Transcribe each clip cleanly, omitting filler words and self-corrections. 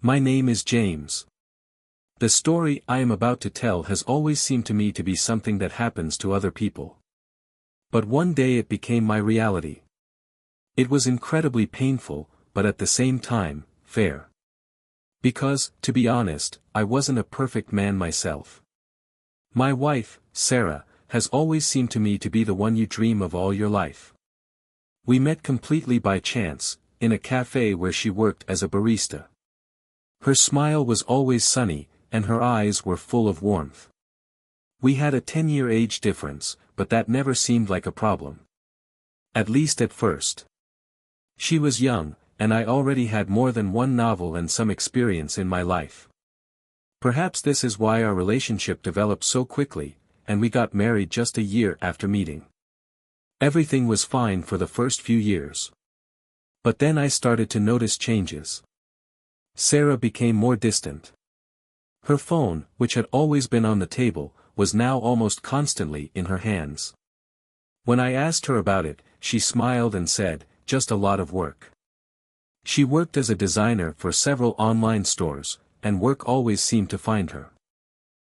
My name is James. The story I am about to tell has always seemed to me to be something that happens to other people. But one day it became my reality. It was incredibly painful, but at the same time, fair. Because, to be honest, I wasn't a perfect man myself. My wife, Sarah, has always seemed to me to be the one you dream of all your life. We met completely by chance, in a cafe where she worked as a barista. Her smile was always sunny, and her eyes were full of warmth. We had a 10-year age difference, but that never seemed like a problem. At least at first. She was young, and I already had more than one novel and some experience in my life. Perhaps this is why our relationship developed so quickly, and we got married just a year after meeting. Everything was fine for the first few years. But then I started to notice changes. Sarah became more distant. Her phone, which had always been on the table, was now almost constantly in her hands. When I asked her about it, she smiled and said, "Just a lot of work." She worked as a designer for several online stores, and work always seemed to find her.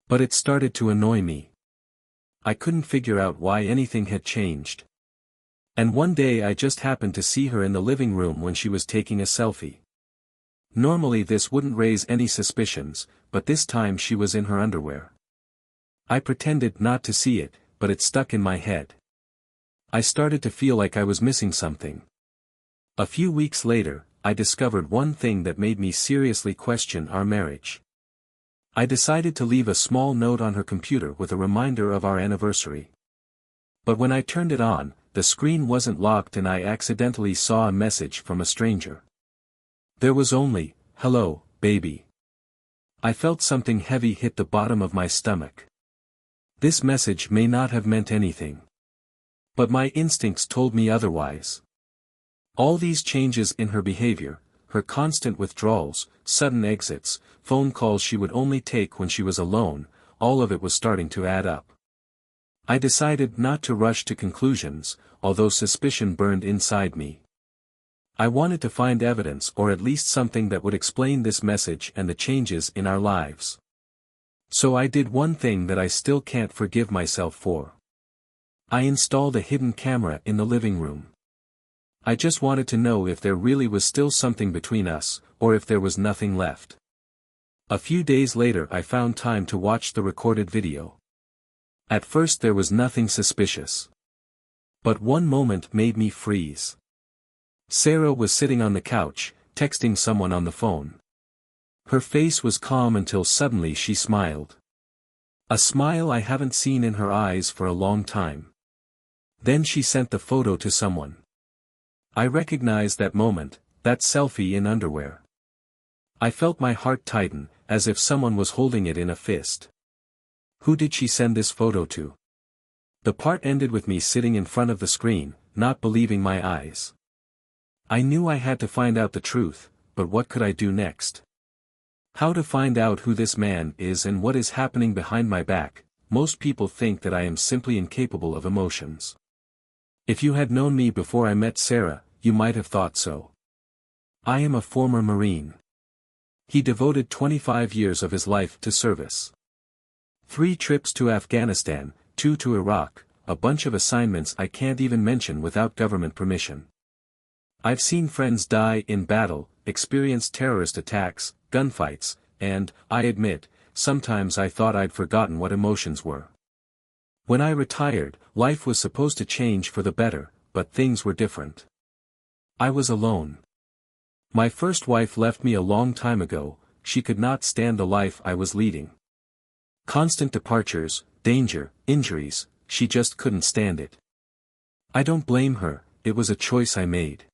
But it started to annoy me. I couldn't figure out why anything had changed. And one day I just happened to see her in the living room when she was taking a selfie. Normally this wouldn't raise any suspicions, but this time she was in her underwear. I pretended not to see it, but it stuck in my head. I started to feel like I was missing something. A few weeks later, I discovered one thing that made me seriously question our marriage. I decided to leave a small note on her computer with a reminder of our anniversary. But when I turned it on, the screen wasn't locked and I accidentally saw a message from a stranger. There was only, "Hello, baby." I felt something heavy hit the bottom of my stomach. This message may not have meant anything. But my instincts told me otherwise. All these changes in her behavior, her constant withdrawals, sudden exits, phone calls she would only take when she was alone, all of it was starting to add up. I decided not to rush to conclusions, although suspicion burned inside me. I wanted to find evidence or at least something that would explain this message and the changes in our lives. So I did one thing that I still can't forgive myself for. I installed a hidden camera in the living room. I just wanted to know if there really was still something between us, or if there was nothing left. A few days later I found time to watch the recorded video. At first there was nothing suspicious. But one moment made me freeze. Sarah was sitting on the couch, texting someone on the phone. Her face was calm until suddenly she smiled. A smile I haven't seen in her eyes for a long time. Then she sent the photo to someone. I recognized that moment, that selfie in underwear. I felt my heart tighten, as if someone was holding it in a fist. Who did she send this photo to? The part ended with me sitting in front of the screen, not believing my eyes. I knew I had to find out the truth, but what could I do next? How to find out who this man is and what is happening behind my back? Most people think that I am simply incapable of emotions. If you had known me before I met Sarah, you might have thought so. I am a former Marine. He devoted 25 years of his life to service. 3 trips to Afghanistan, 2 to Iraq, a bunch of assignments I can't even mention without government permission. I've seen friends die in battle, experienced terrorist attacks, gunfights, and, I admit, sometimes I thought I'd forgotten what emotions were. When I retired, life was supposed to change for the better, but things were different. I was alone. My first wife left me a long time ago. She could not stand the life I was leading. Constant departures, danger, injuries, she just couldn't stand it. I don't blame her, it was a choice I made.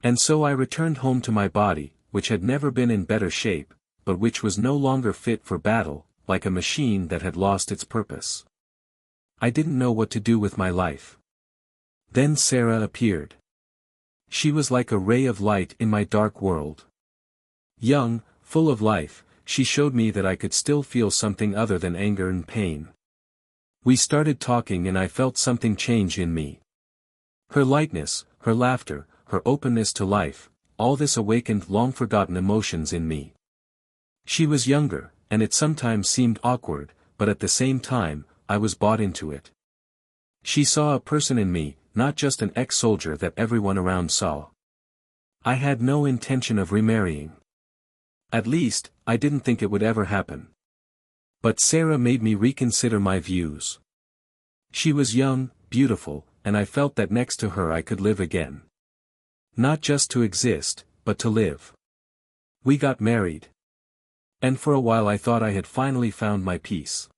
And so I returned home to my body, which had never been in better shape, but which was no longer fit for battle, like a machine that had lost its purpose. I didn't know what to do with my life. Then Sarah appeared. She was like a ray of light in my dark world. Young, full of life, she showed me that I could still feel something other than anger and pain. We started talking and I felt something change in me. Her lightness, her laughter, her openness to life, all this awakened long-forgotten emotions in me. She was younger, and it sometimes seemed awkward, but at the same time, I was bought into it. She saw a person in me, not just an ex-soldier that everyone around saw. I had no intention of remarrying. At least, I didn't think it would ever happen. But Sarah made me reconsider my views. She was young, beautiful, and I felt that next to her I could live again. Not just to exist, but to live. We got married. And for a while I thought I had finally found my peace.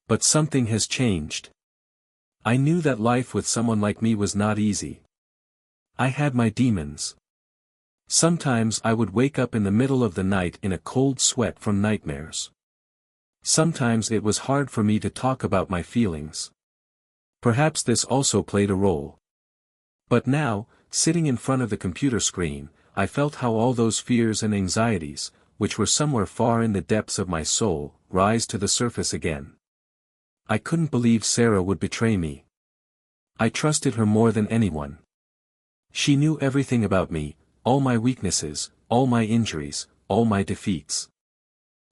But something has changed. I knew that life with someone like me was not easy. I had my demons. Sometimes I would wake up in the middle of the night in a cold sweat from nightmares. Sometimes it was hard for me to talk about my feelings. Perhaps this also played a role. But now, sitting in front of the computer screen, I felt how all those fears and anxieties, which were somewhere far in the depths of my soul, rise to the surface again. I couldn't believe Sarah would betray me. I trusted her more than anyone. She knew everything about me, all my weaknesses, all my injuries, all my defeats.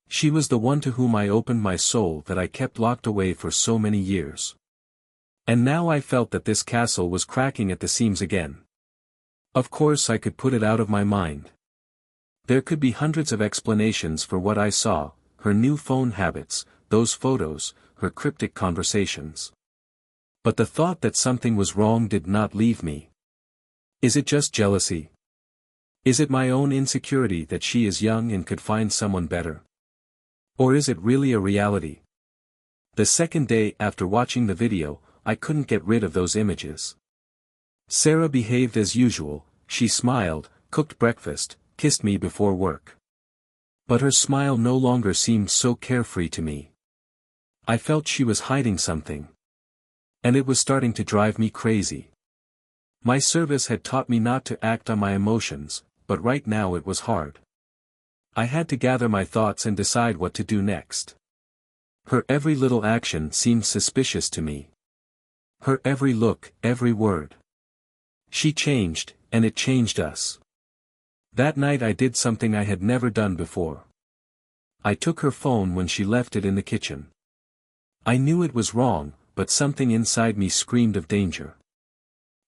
She was the one to whom I opened my soul that I kept locked away for so many years. And now I felt that this castle was cracking at the seams again. Of course I could put it out of my mind. There could be hundreds of explanations for what I saw, her new phone habits, those photos, her cryptic conversations. But the thought that something was wrong did not leave me. Is it just jealousy? Is it my own insecurity that she is young and could find someone better? Or is it really a reality? The second day after watching the video, I couldn't get rid of those images. Sarah behaved as usual, she smiled, cooked breakfast, kissed me before work. But her smile no longer seemed so carefree to me. I felt she was hiding something. And it was starting to drive me crazy. My service had taught me not to act on my emotions, but right now it was hard. I had to gather my thoughts and decide what to do next. Her every little action seemed suspicious to me. Her every look, every word. She changed, and it changed us. That night I did something I had never done before. I took her phone when she left it in the kitchen. I knew it was wrong, but something inside me screamed of danger.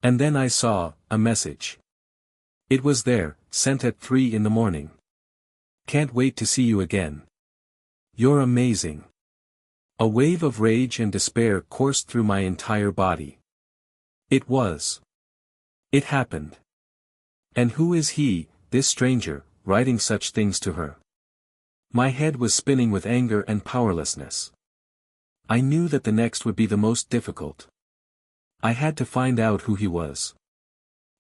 And then I saw a message. It was there, sent at 3 in the morning. Can't wait to see you again. You're amazing. A wave of rage and despair coursed through my entire body. It happened. And who is he, this stranger, writing such things to her? My head was spinning with anger and powerlessness. I knew that the next would be the most difficult. I had to find out who he was.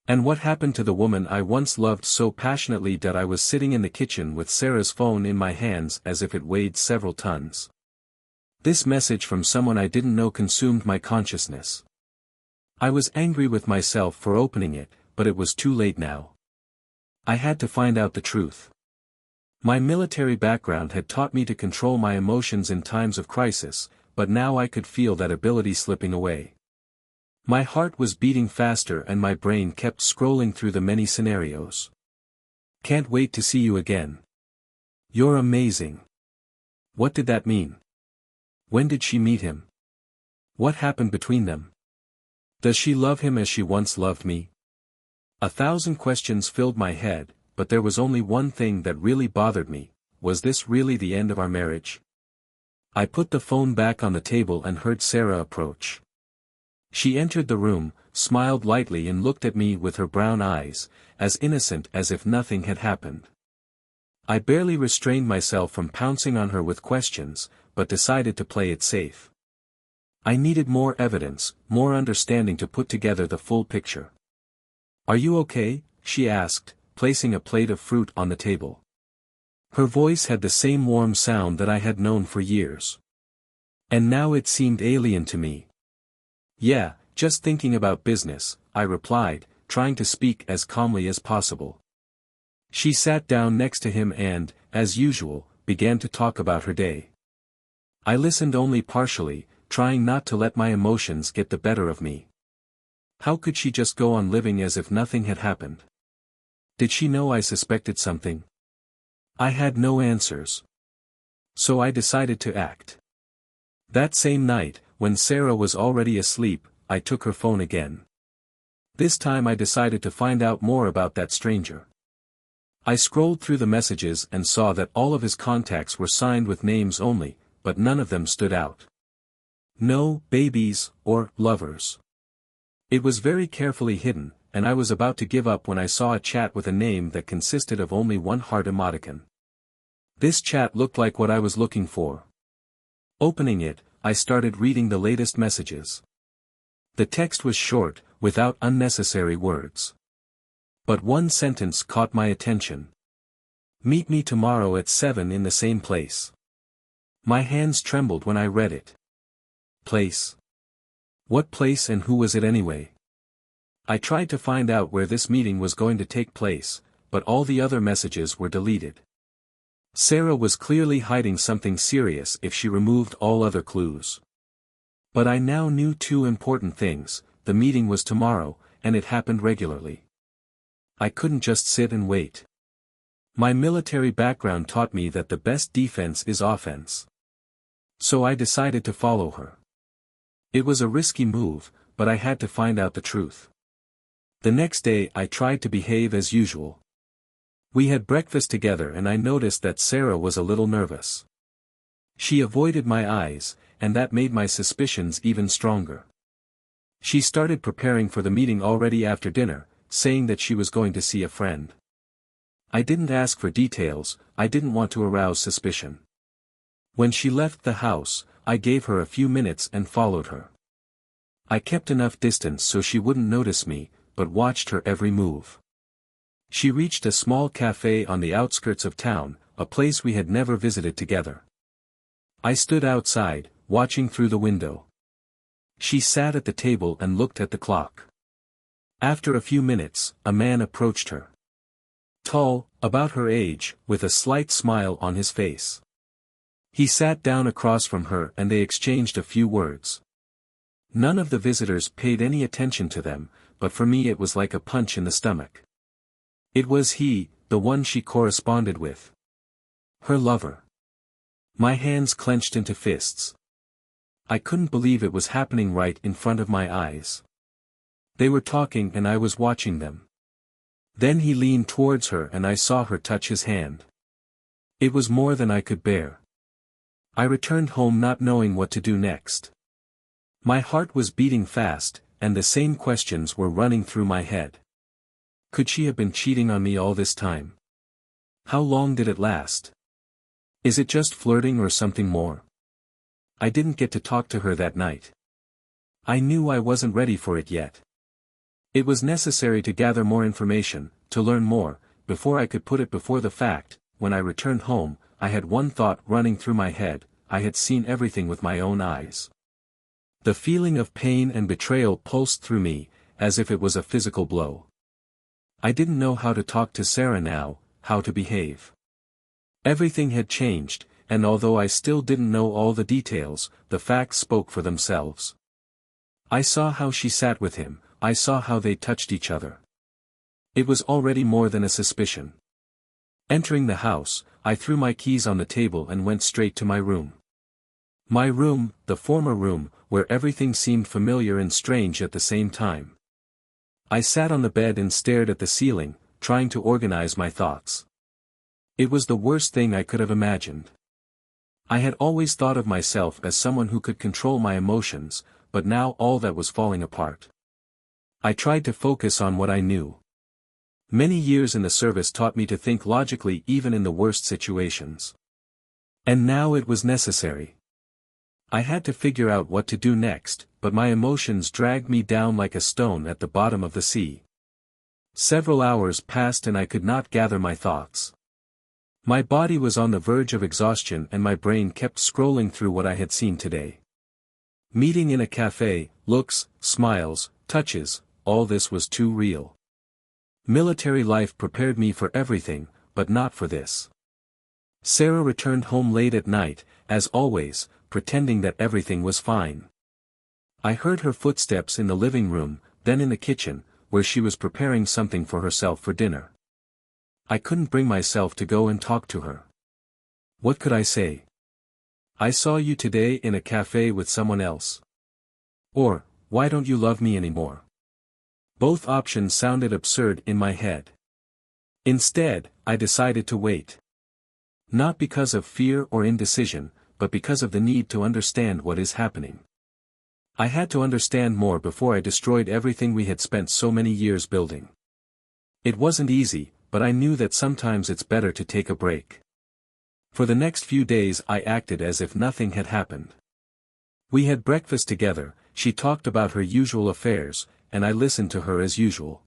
And what happened to the woman I once loved so passionately that I was sitting in the kitchen with Sarah's phone in my hands as if it weighed several tons. This message from someone I didn't know consumed my consciousness. I was angry with myself for opening it, but it was too late now. I had to find out the truth. My military background had taught me to control my emotions in times of crisis, but now I could feel that ability slipping away. My heart was beating faster and my brain kept scrolling through the many scenarios. Can't wait to see you again. You're amazing. What did that mean? When did she meet him? What happened between them? Does she love him as she once loved me? 1,000 questions filled my head, but there was only one thing that really bothered me. Was this really the end of our marriage? I put the phone back on the table and heard Sarah approach. She entered the room, smiled lightly and looked at me with her brown eyes, as innocent as if nothing had happened. I barely restrained myself from pouncing on her with questions, but decided to play it safe. I needed more evidence, more understanding to put together the full picture. Are you okay? She asked, placing a plate of fruit on the table. Her voice had the same warm sound that I had known for years. And now it seemed alien to me. Yeah, just thinking about business, I replied, trying to speak as calmly as possible. She sat down next to him and, as usual, began to talk about her day. I listened only partially, trying not to let my emotions get the better of me. How could she just go on living as if nothing had happened? Did she know I suspected something? I had no answers. So I decided to act. That same night, when Sarah was already asleep, I took her phone again. This time I decided to find out more about that stranger. I scrolled through the messages and saw that all of his contacts were signed with names only, but none of them stood out. No babies or lovers. It was very carefully hidden, and I was about to give up when I saw a chat with a name that consisted of only one heart emoticon. This chat looked like what I was looking for. Opening it, I started reading the latest messages. The text was short, without unnecessary words. But one sentence caught my attention. Meet me tomorrow at 7 in the same place. My hands trembled when I read it. Place. What place and who was it anyway? I tried to find out where this meeting was going to take place, but all the other messages were deleted. Sarah was clearly hiding something serious if she removed all other clues. But I now knew two important things: the meeting was tomorrow, and it happened regularly. I couldn't just sit and wait. My military background taught me that the best defense is offense. So I decided to follow her. It was a risky move, but I had to find out the truth. The next day I tried to behave as usual. We had breakfast together and I noticed that Sarah was a little nervous. She avoided my eyes, and that made my suspicions even stronger. She started preparing for the meeting already after dinner, saying that she was going to see a friend. I didn't ask for details, I didn't want to arouse suspicion. When she left the house, I gave her a few minutes and followed her. I kept enough distance so she wouldn't notice me, but watched her every move. She reached a small cafe on the outskirts of town, a place we had never visited together. I stood outside, watching through the window. She sat at the table and looked at the clock. After a few minutes, a man approached her. Tall, about her age, with a slight smile on his face. He sat down across from her and they exchanged a few words. None of the visitors paid any attention to them, but for me it was like a punch in the stomach. It was he, the one she corresponded with. Her lover. My hands clenched into fists. I couldn't believe it was happening right in front of my eyes. They were talking and I was watching them. Then he leaned towards her and I saw her touch his hand. It was more than I could bear. I returned home not knowing what to do next. My heart was beating fast, and the same questions were running through my head. Could she have been cheating on me all this time? How long did it last? Is it just flirting or something more? I didn't get to talk to her that night. I knew I wasn't ready for it yet. It was necessary to gather more information, to learn more, before I could put it before the fact. When I returned home, I had one thought running through my head: I had seen everything with my own eyes. The feeling of pain and betrayal pulsed through me, as if it was a physical blow. I didn't know how to talk to Sarah now, how to behave. Everything had changed, and although I still didn't know all the details, the facts spoke for themselves. I saw how she sat with him, I saw how they touched each other. It was already more than a suspicion. Entering the house, I threw my keys on the table and went straight to my room. My room, the former room, where everything seemed familiar and strange at the same time. I sat on the bed and stared at the ceiling, trying to organize my thoughts. It was the worst thing I could have imagined. I had always thought of myself as someone who could control my emotions, but now all that was falling apart. I tried to focus on what I knew. Many years in the service taught me to think logically even in the worst situations. And now it was necessary. I had to figure out what to do next, but my emotions dragged me down like a stone at the bottom of the sea. Several hours passed and I could not gather my thoughts. My body was on the verge of exhaustion and my brain kept scrolling through what I had seen today. Meeting in a cafe, looks, smiles, touches, all this was too real. Military life prepared me for everything, but not for this. Sarah returned home late at night, as always, pretending that everything was fine. I heard her footsteps in the living room, then in the kitchen, where she was preparing something for herself for dinner. I couldn't bring myself to go and talk to her. What could I say? I saw you today in a cafe with someone else. Or, why don't you love me anymore? Both options sounded absurd in my head. Instead, I decided to wait. Not because of fear or indecision, but because of the need to understand what is happening. I had to understand more before I destroyed everything we had spent so many years building. It wasn't easy, but I knew that sometimes it's better to take a break. For the next few days I acted as if nothing had happened. We had breakfast together, she talked about her usual affairs, and I listened to her as usual.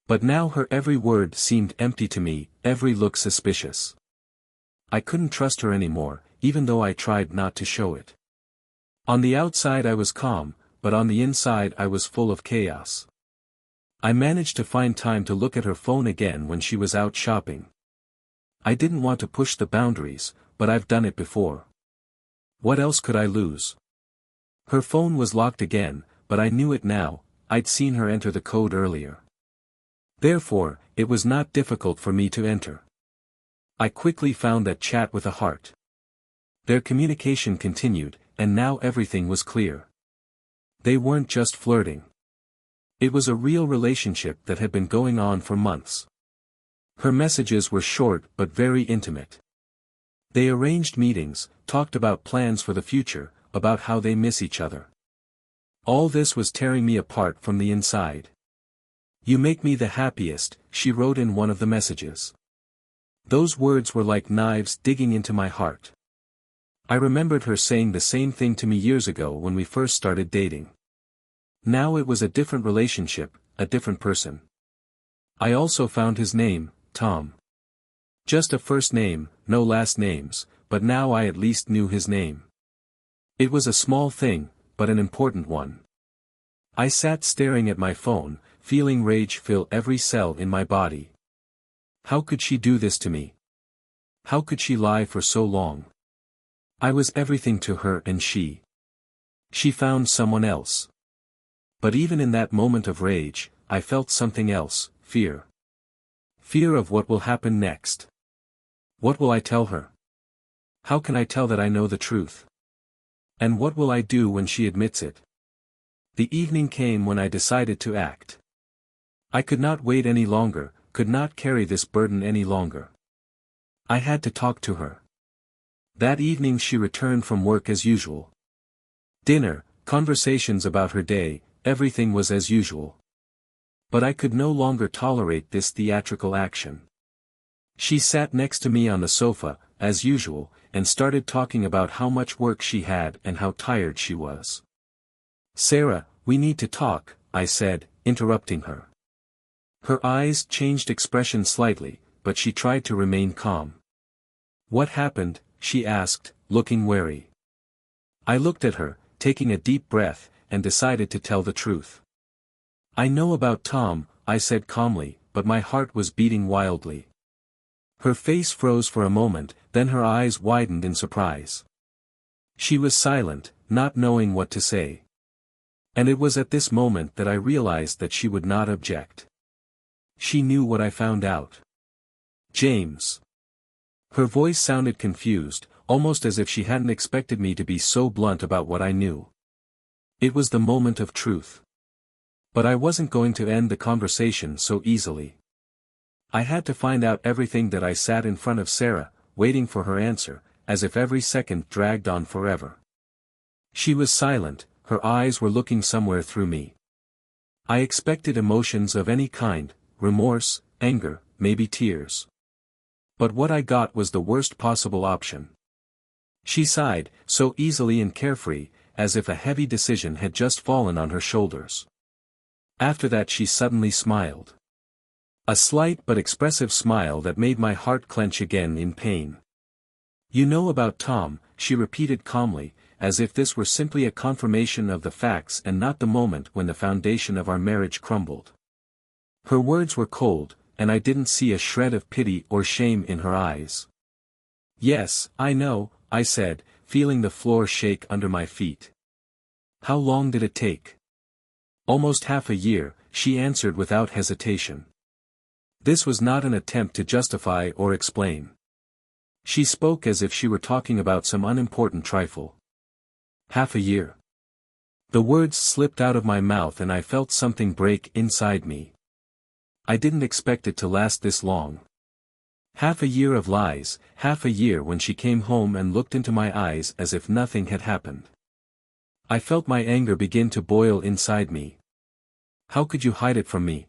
But now her every word seemed empty to me, every look suspicious. I couldn't trust her anymore, even though I tried not to show it. On the outside I was calm, but on the inside I was full of chaos. I managed to find time to look at her phone again when she was out shopping. I didn't want to push the boundaries, but I've done it before. What else could I lose? Her phone was locked again, but I knew it now, I'd seen her enter the code earlier. Therefore, it was not difficult for me to enter. I quickly found that chat with a heart. Their communication continued, and now everything was clear. They weren't just flirting. It was a real relationship that had been going on for months. Her messages were short but very intimate. They arranged meetings, talked about plans for the future, about how they miss each other. All this was tearing me apart from the inside. "You make me the happiest," she wrote in one of the messages. Those words were like knives digging into my heart. I remembered her saying the same thing to me years ago when we first started dating. Now it was a different relationship, a different person. I also found his name, Tom. Just a first name, no last names, but now I at least knew his name. It was a small thing, but an important one. I sat staring at my phone, feeling rage fill every cell in my body. How could she do this to me? How could she lie for so long? I was everything to her and she found someone else. But even in that moment of rage, I felt something else, fear. Fear of what will happen next. What will I tell her? How can I tell that I know the truth? And what will I do when she admits it? The evening came when I decided to act. I could not wait any longer, could not carry this burden any longer. I had to talk to her. That evening she returned from work as usual. Dinner, conversations about her day, everything was as usual. But I could no longer tolerate this theatrical action. She sat next to me on the sofa, as usual, and started talking about how much work she had and how tired she was. "Sarah, we need to talk," I said, interrupting her. Her eyes changed expression slightly, but she tried to remain calm. "What happened?" she asked, looking wary. I looked at her, taking a deep breath, and decided to tell the truth. "I know about Tom," I said calmly, but my heart was beating wildly. Her face froze for a moment, then her eyes widened in surprise. She was silent, not knowing what to say. And it was at this moment that I realized that she would not object. She knew what I found out. "James." Her voice sounded confused, almost as if she hadn't expected me to be so blunt about what I knew. It was the moment of truth. But I wasn't going to end the conversation so easily. I had to find out everything. That I sat in front of Sarah, waiting for her answer, as if every second dragged on forever. She was silent, her eyes were looking somewhere through me. I expected emotions of any kind, remorse, anger, maybe tears. But what I got was the worst possible option. She sighed, so easily and carefree, as if a heavy decision had just fallen on her shoulders. After that she suddenly smiled. A slight but expressive smile that made my heart clench again in pain. "You know about Tom," she repeated calmly, as if this were simply a confirmation of the facts and not the moment when the foundation of our marriage crumbled. Her words were cold, and I didn't see a shred of pity or shame in her eyes. "Yes, I know," I said, feeling the floor shake under my feet. "How long did it take?" "Almost half a year," she answered without hesitation. This was not an attempt to justify or explain. She spoke as if she were talking about some unimportant trifle. Half a year. The words slipped out of my mouth and I felt something break inside me. I didn't expect it to last this long. Half a year of lies, half a year when she came home and looked into my eyes as if nothing had happened. I felt my anger begin to boil inside me. How could you hide it from me?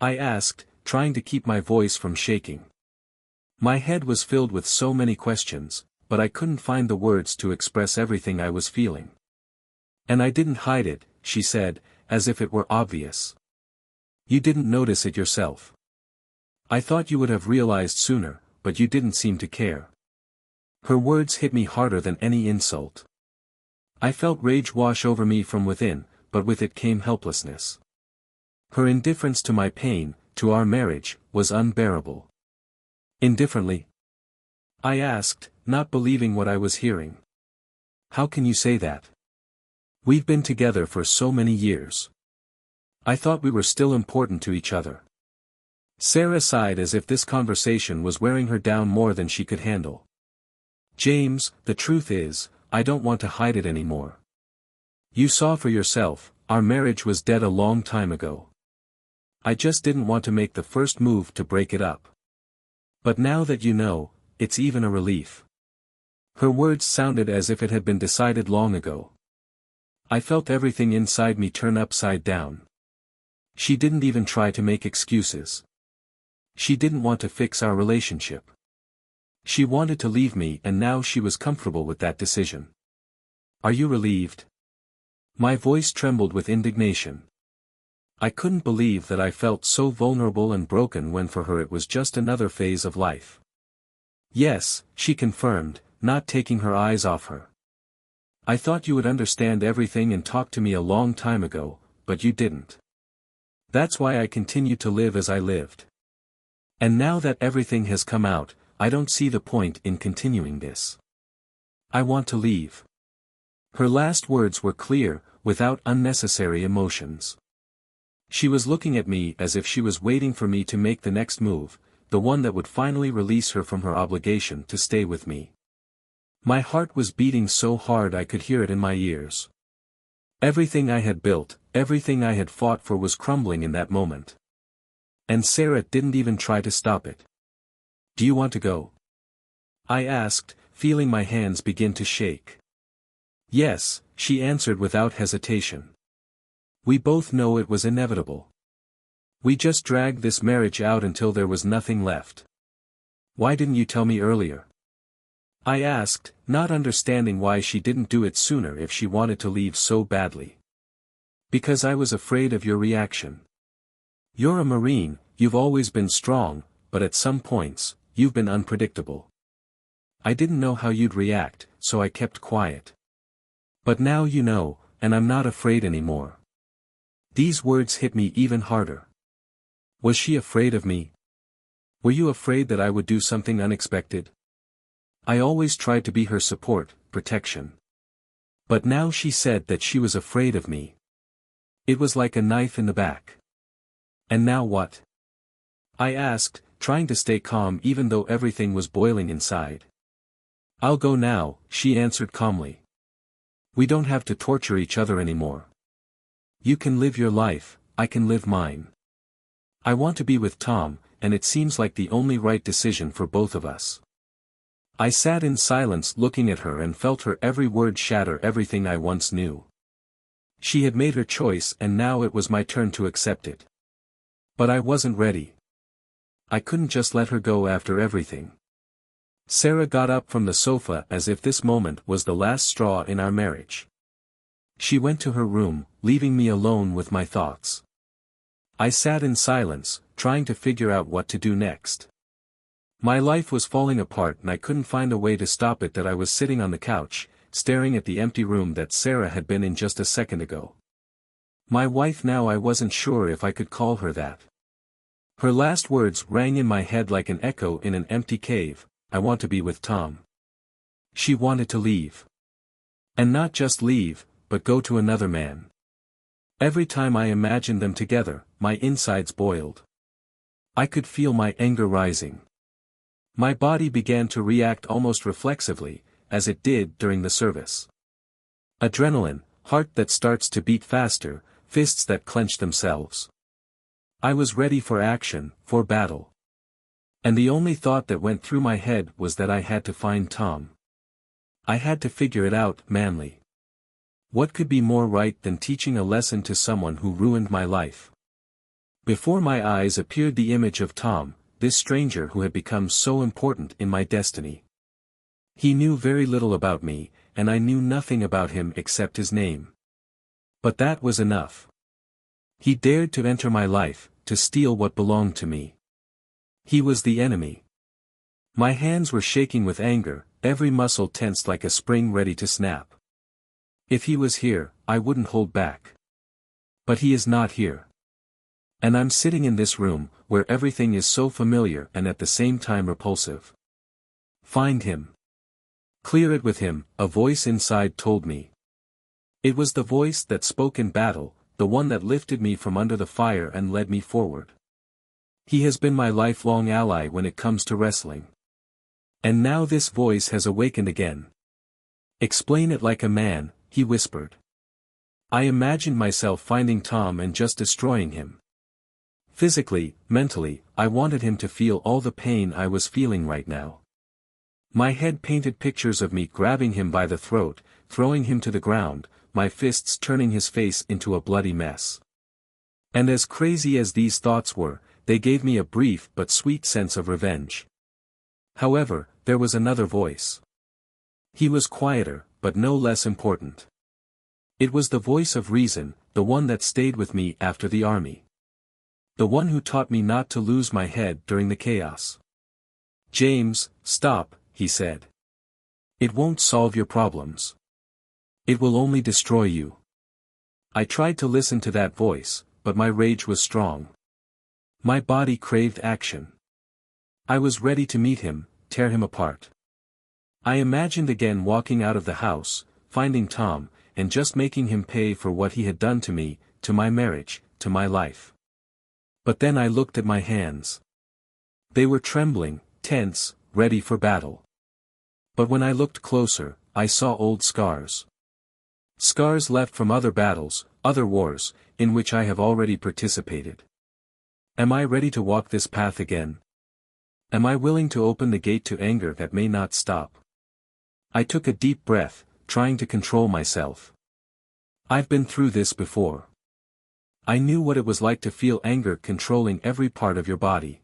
I asked, trying to keep my voice from shaking. My head was filled with so many questions, but I couldn't find the words to express everything I was feeling. And I didn't hide it, she said, as if it were obvious. You didn't notice it yourself. I thought you would have realized sooner, but you didn't seem to care. Her words hit me harder than any insult. I felt rage wash over me from within, but with it came helplessness. Her indifference to my pain, to our marriage, was unbearable. Indifferently? I asked, not believing what I was hearing. How can you say that? We've been together for so many years. I thought we were still important to each other. Sarah sighed as if this conversation was wearing her down more than she could handle. James, the truth is, I don't want to hide it anymore. You saw for yourself, our marriage was dead a long time ago. I just didn't want to make the first move to break it up. But now that you know, it's even a relief. Her words sounded as if it had been decided long ago. I felt everything inside me turn upside down. She didn't even try to make excuses. She didn't want to fix our relationship. She wanted to leave me and now she was comfortable with that decision. Are you relieved? My voice trembled with indignation. I couldn't believe that I felt so vulnerable and broken when for her it was just another phase of life. Yes, she confirmed, not taking her eyes off her. I thought you would understand everything and talk to me a long time ago, but you didn't. That's why I continued to live as I lived. And now that everything has come out, I don't see the point in continuing this. I want to leave. Her last words were clear, without unnecessary emotions. She was looking at me as if she was waiting for me to make the next move, the one that would finally release her from her obligation to stay with me. My heart was beating so hard I could hear it in my ears. Everything I had built, everything I had fought for was crumbling in that moment. And Sarah didn't even try to stop it. Do you want to go? I asked, feeling my hands begin to shake. Yes, she answered without hesitation. We both know it was inevitable. We just dragged this marriage out until there was nothing left. Why didn't you tell me earlier? I asked, not understanding why she didn't do it sooner if she wanted to leave so badly. Because I was afraid of your reaction. You're a Marine, you've always been strong, but at some points, you've been unpredictable. I didn't know how you'd react, so I kept quiet. But now you know, and I'm not afraid anymore. These words hit me even harder. Was she afraid of me? Were you afraid that I would do something unexpected? I always tried to be her support, protection. But now she said that she was afraid of me. It was like a knife in the back. And now what? I asked, trying to stay calm even though everything was boiling inside. I'll go now, she answered calmly. We don't have to torture each other anymore. You can live your life, I can live mine. I want to be with Tom, and it seems like the only right decision for both of us. I sat in silence looking at her and felt her every word shatter everything I once knew. She had made her choice and now it was my turn to accept it. But I wasn't ready. I couldn't just let her go after everything. Sarah got up from the sofa as if this moment was the last straw in our marriage. She went to her room, leaving me alone with my thoughts. I sat in silence, trying to figure out what to do next. My life was falling apart and I couldn't find a way to stop it. That I was sitting on the couch, staring at the empty room that Sarah had been in just a second ago. My wife now. I wasn't sure if I could call her that. Her last words rang in my head like an echo in an empty cave. I want to be with Tom. She wanted to leave. And not just leave, but go to another man. Every time I imagined them together, my insides boiled. I could feel my anger rising. My body began to react almost reflexively, as it did during the service. Adrenaline, heart that starts to beat faster, fists that clench themselves. I was ready for action, for battle. And the only thought that went through my head was that I had to find Tom. I had to figure it out, manly. What could be more right than teaching a lesson to someone who ruined my life? Before my eyes appeared the image of Tom, this stranger who had become so important in my destiny. He knew very little about me, and I knew nothing about him except his name. But that was enough. He dared to enter my life, to steal what belonged to me. He was the enemy. My hands were shaking with anger, every muscle tensed like a spring ready to snap. If he was here, I wouldn't hold back. But he is not here. And I'm sitting in this room, where everything is so familiar and at the same time repulsive. Find him. Clear it with him, a voice inside told me. It was the voice that spoke in battle, the one that lifted me from under the fire and led me forward. He has been my lifelong ally when it comes to wrestling. And now this voice has awakened again. Explain it like a man, he whispered. I imagined myself finding Tom and just destroying him. Physically, mentally, I wanted him to feel all the pain I was feeling right now. My head painted pictures of me grabbing him by the throat, throwing him to the ground, my fists turning his face into a bloody mess. And as crazy as these thoughts were, they gave me a brief but sweet sense of revenge. However, there was another voice. He was quieter, but no less important. It was the voice of reason, the one that stayed with me after the army. The one who taught me not to lose my head during the chaos. James, stop, he said. It won't solve your problems. It will only destroy you. I tried to listen to that voice, but my rage was strong. My body craved action. I was ready to meet him, tear him apart. I imagined again walking out of the house, finding Tom, and just making him pay for what he had done to me, to my marriage, to my life. But then I looked at my hands. They were trembling, tense, ready for battle. But when I looked closer, I saw old scars. Scars left from other battles, other wars, in which I have already participated. Am I ready to walk this path again? Am I willing to open the gate to anger that may not stop? I took a deep breath, trying to control myself. I've been through this before. I knew what it was like to feel anger controlling every part of your body.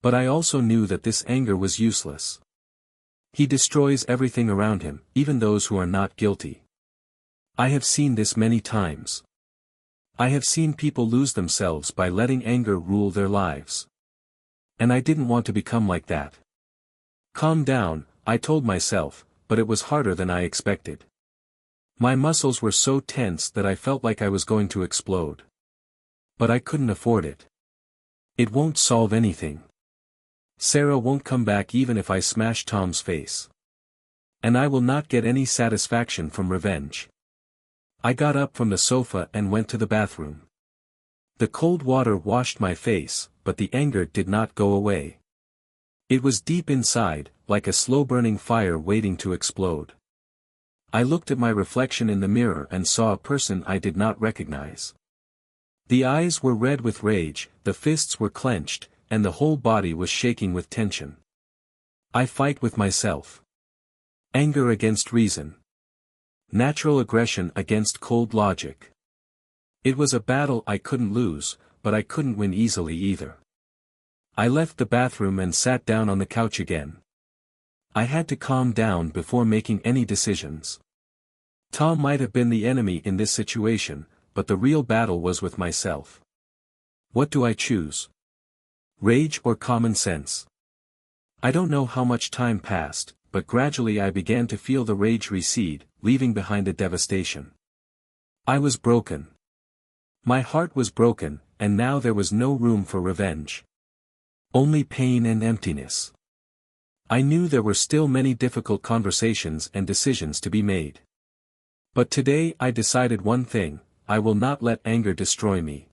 But I also knew that this anger was useless. He destroys everything around him, even those who are not guilty. I have seen this many times. I have seen people lose themselves by letting anger rule their lives. And I didn't want to become like that. Calm down, I told myself, but it was harder than I expected. My muscles were so tense that I felt like I was going to explode. But I couldn't afford it. It won't solve anything. Sarah won't come back even if I smash Tom's face. And I will not get any satisfaction from revenge. I got up from the sofa and went to the bathroom. The cold water washed my face, but the anger did not go away. It was deep inside, like a slow-burning fire waiting to explode. I looked at my reflection in the mirror and saw a person I did not recognize. The eyes were red with rage, the fists were clenched, and the whole body was shaking with tension. I fight with myself. Anger against reason. Natural aggression against cold logic. It was a battle I couldn't lose, but I couldn't win easily either. I left the bathroom and sat down on the couch again. I had to calm down before making any decisions. Tom might have been the enemy in this situation, but the real battle was with myself. What do I choose? Rage or common sense? I don't know how much time passed, but gradually I began to feel the rage recede, leaving behind a devastation. I was broken. My heart was broken, and now there was no room for revenge. Only pain and emptiness. I knew there were still many difficult conversations and decisions to be made. But today I decided one thing: I will not let anger destroy me.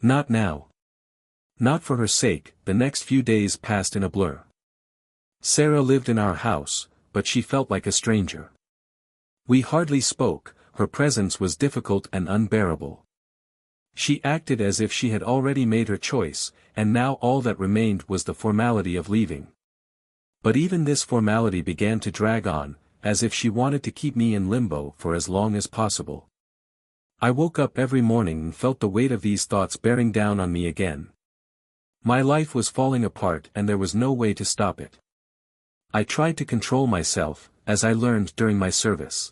Not now. Not for her sake, the next few days passed in a blur. Sarah lived in our house, but she felt like a stranger. We hardly spoke, her presence was difficult and unbearable. She acted as if she had already made her choice, and now all that remained was the formality of leaving. But even this formality began to drag on, as if she wanted to keep me in limbo for as long as possible. I woke up every morning and felt the weight of these thoughts bearing down on me again. My life was falling apart and there was no way to stop it. I tried to control myself, as I learned during my service.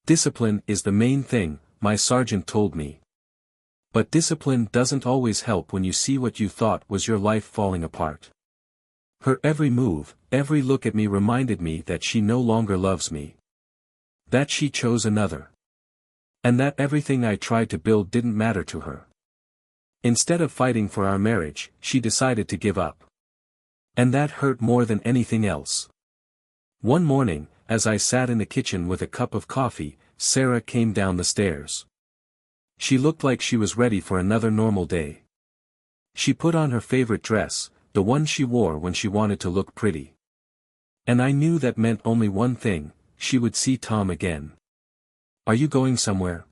Discipline is the main thing, my sergeant told me. But discipline doesn't always help when you see what you thought was your life falling apart. Her every move, every look at me reminded me that she no longer loves me. That she chose another. And that everything I tried to build didn't matter to her. Instead of fighting for our marriage, she decided to give up. And that hurt more than anything else. One morning, as I sat in the kitchen with a cup of coffee, Sarah came down the stairs. She looked like she was ready for another normal day. She put on her favorite dress, the one she wore when she wanted to look pretty. And I knew that meant only one thing, she would see Tom again. "Are you going somewhere?"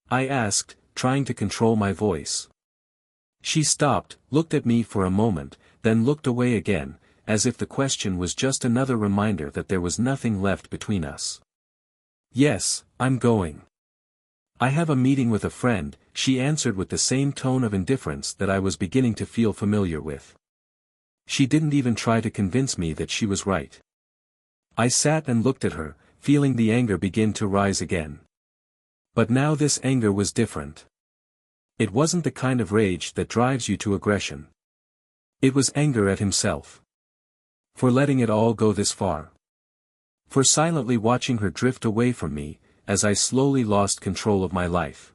I asked, trying to control my voice. She stopped, looked at me for a moment, then looked away again, as if the question was just another reminder that there was nothing left between us. "Yes, I'm going. I have a meeting with a friend," she answered with the same tone of indifference that I was beginning to feel familiar with. She didn't even try to convince me that she was right. I sat and looked at her, feeling the anger begin to rise again. But now this anger was different. It wasn't the kind of rage that drives you to aggression. It was anger at himself. For letting it all go this far. For silently watching her drift away from me, as I slowly lost control of my life.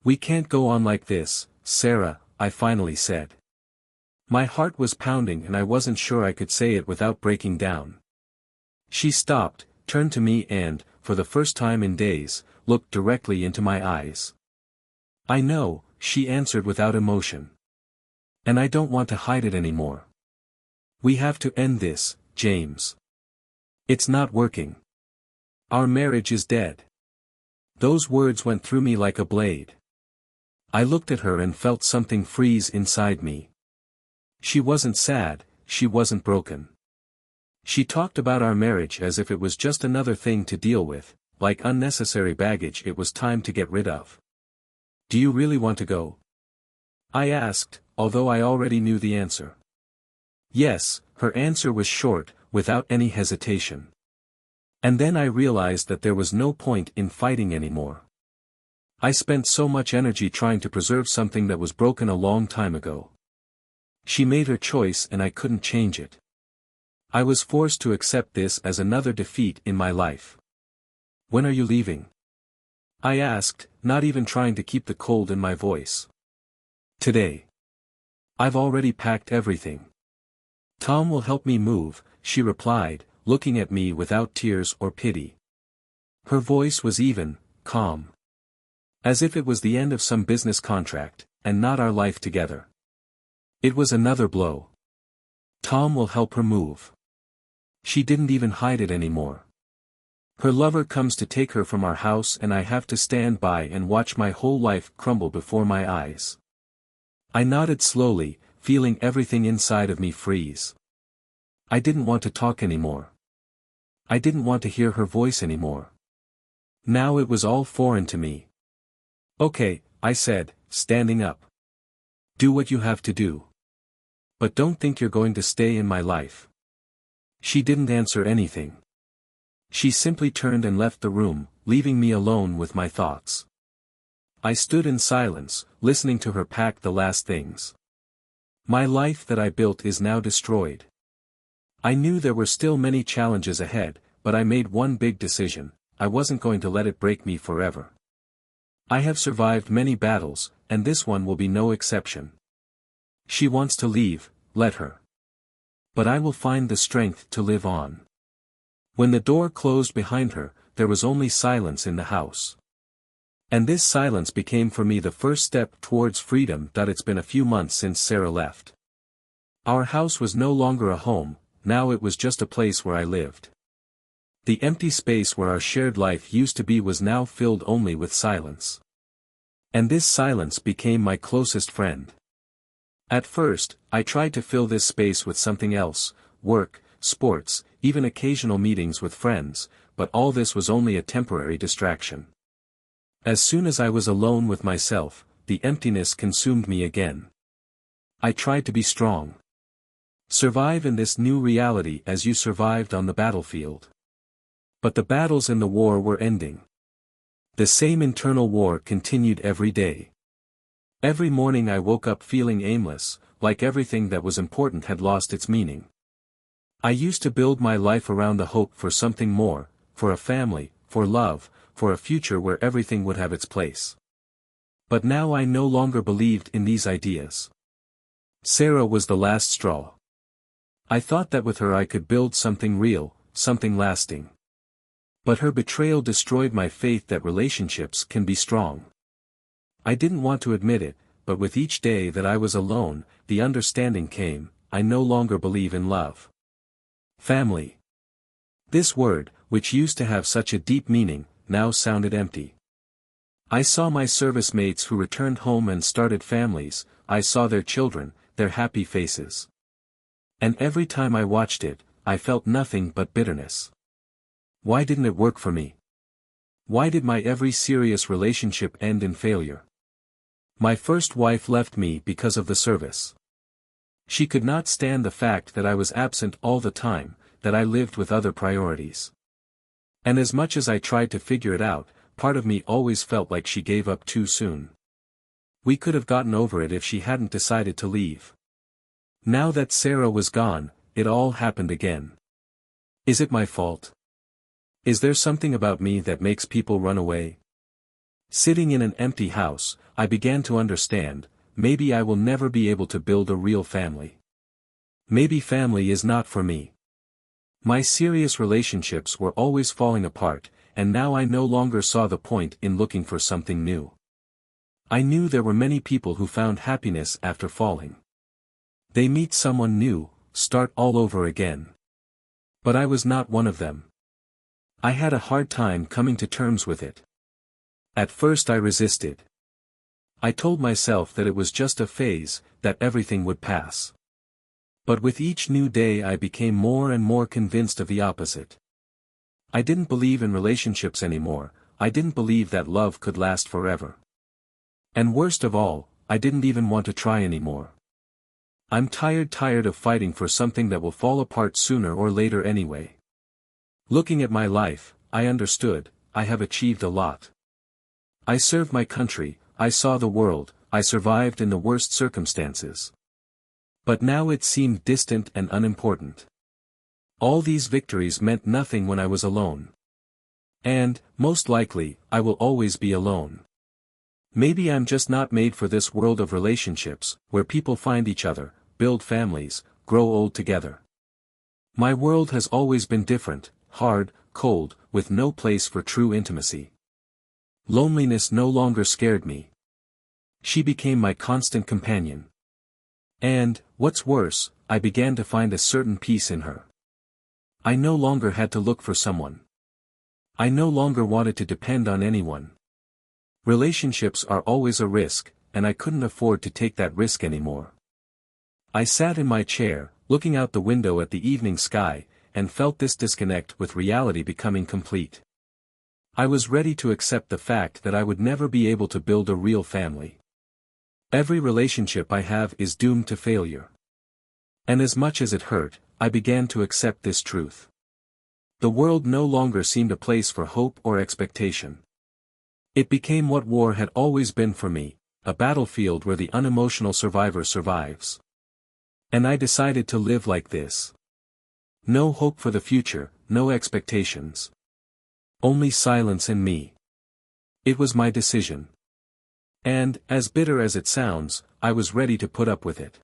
"We can't go on like this, Sarah," I finally said. My heart was pounding and I wasn't sure I could say it without breaking down. She stopped, turned to me and, for the first time in days, looked directly into my eyes. "I know," she answered without emotion. "And I don't want to hide it anymore. We have to end this, James. It's not working. Our marriage is dead." Those words went through me like a blade. I looked at her and felt something freeze inside me. She wasn't sad, she wasn't broken. She talked about our marriage as if it was just another thing to deal with, like unnecessary baggage it was time to get rid of. "Do you really want to go?" I asked, although I already knew the answer. "Yes," her answer was short, without any hesitation. And then I realized that there was no point in fighting anymore. I spent so much energy trying to preserve something that was broken a long time ago. She made her choice and I couldn't change it. I was forced to accept this as another defeat in my life. "When are you leaving?" I asked, not even trying to keep the cold in my voice. "Today. I've already packed everything. Tom will help me move," she replied, looking at me without tears or pity. Her voice was even, calm. As if it was the end of some business contract, and not our life together. It was another blow. Tom will help her move. She didn't even hide it anymore. Her lover comes to take her from our house and I have to stand by and watch my whole life crumble before my eyes. I nodded slowly, feeling everything inside of me freeze. I didn't want to talk anymore. I didn't want to hear her voice anymore. Now it was all foreign to me. "Okay," I said, standing up. "Do what you have to do. But don't think you're going to stay in my life." She didn't answer anything. She simply turned and left the room, leaving me alone with my thoughts. I stood in silence, listening to her pack the last things. My life that I built is now destroyed. I knew there were still many challenges ahead, but I made one big decision: I wasn't going to let it break me forever. I have survived many battles, and this one will be no exception. She wants to leave, let her. But I will find the strength to live on. When the door closed behind her, there was only silence in the house. And this silence became for me the first step towards freedom. It's been a few months since Sarah left. Our house was no longer a home, now it was just a place where I lived. The empty space where our shared life used to be was now filled only with silence. And this silence became my closest friend. At first, I tried to fill this space with something else, work, sports, even occasional meetings with friends, but all this was only a temporary distraction. As soon as I was alone with myself, the emptiness consumed me again. I tried to be strong. Survive in this new reality as you survived on the battlefield. But the battles in the war were ending. The same internal war continued every day. Every morning I woke up feeling aimless, like everything that was important had lost its meaning. I used to build my life around the hope for something more, for a family, for love, for a future where everything would have its place. But now I no longer believed in these ideas. Sarah was the last straw. I thought that with her I could build something real, something lasting. But her betrayal destroyed my faith that relationships can be strong. I didn't want to admit it, but with each day that I was alone, the understanding came, I no longer believe in love. Family. This word, which used to have such a deep meaning, now sounded empty. I saw my service mates who returned home and started families, I saw their children, their happy faces. And every time I watched it, I felt nothing but bitterness. Why didn't it work for me? Why did my every serious relationship end in failure? My first wife left me because of the service. She could not stand the fact that I was absent all the time, that I lived with other priorities. And as much as I tried to figure it out, part of me always felt like she gave up too soon. We could have gotten over it if she hadn't decided to leave. Now that Sarah was gone, it all happened again. Is it my fault? Is there something about me that makes people run away? Sitting in an empty house, I began to understand, maybe I will never be able to build a real family. Maybe family is not for me. My serious relationships were always falling apart, and now I no longer saw the point in looking for something new. I knew there were many people who found happiness after falling. They meet someone new, start all over again. But I was not one of them. I had a hard time coming to terms with it. At first I resisted. I told myself that it was just a phase, that everything would pass. But with each new day I became more and more convinced of the opposite. I didn't believe in relationships anymore, I didn't believe that love could last forever. And worst of all, I didn't even want to try anymore. I'm tired of fighting for something that will fall apart sooner or later anyway. Looking at my life, I understood, I have achieved a lot. I served my country, I saw the world, I survived in the worst circumstances. But now it seemed distant and unimportant. All these victories meant nothing when I was alone. And, most likely, I will always be alone. Maybe I'm just not made for this world of relationships, where people find each other, build families, grow old together. My world has always been different, hard, cold, with no place for true intimacy. Loneliness no longer scared me. She became my constant companion. And, what's worse, I began to find a certain peace in her. I no longer had to look for someone. I no longer wanted to depend on anyone. Relationships are always a risk, and I couldn't afford to take that risk anymore. I sat in my chair, looking out the window at the evening sky, and felt this disconnect with reality becoming complete. I was ready to accept the fact that I would never be able to build a real family. Every relationship I have is doomed to failure. And as much as it hurt, I began to accept this truth. The world no longer seemed a place for hope or expectation. It became what war had always been for me, a battlefield where the unemotional survivor survives. And I decided to live like this. No hope for the future, no expectations. Only silence and me. It was my decision. And, as bitter as it sounds, I was ready to put up with it.